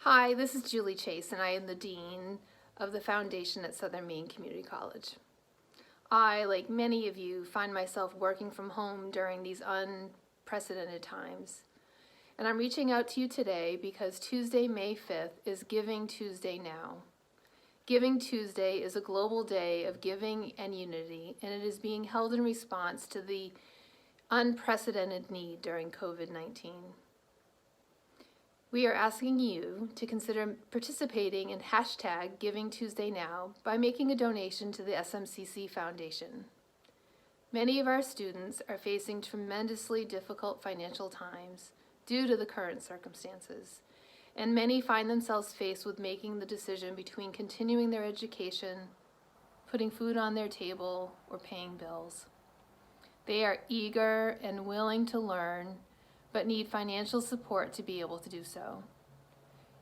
Hi, this is Julie Chase, and I am the Dean of the Foundation at Southern Maine Community College. I, like many of you, find myself working from home during these unprecedented times. And I'm reaching out to you today because Tuesday, May 5th is Giving Tuesday Now. Giving Tuesday is a global day of giving and unity, and it is being held in response to the unprecedented need during COVID-19. We are asking you to consider participating in hashtag Giving Tuesday Now by making a donation to the SMCC Foundation. Many of our students are facing tremendously difficult financial times due to the current circumstances, and many find themselves faced with making the decision between continuing their education, putting food on their table, or paying bills. They are eager and willing to learn, but need financial support to be able to do so.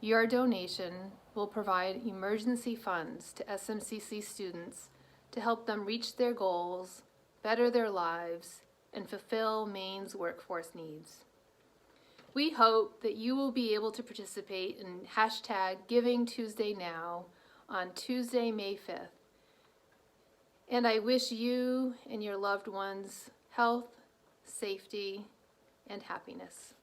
Your donation will provide emergency funds to SMCC students to help them reach their goals, better their lives, and fulfill Maine's workforce needs. We hope that you will be able to participate in hashtag Giving Tuesday Now on Tuesday, May 5th. And I wish you and your loved ones health, safety, and happiness.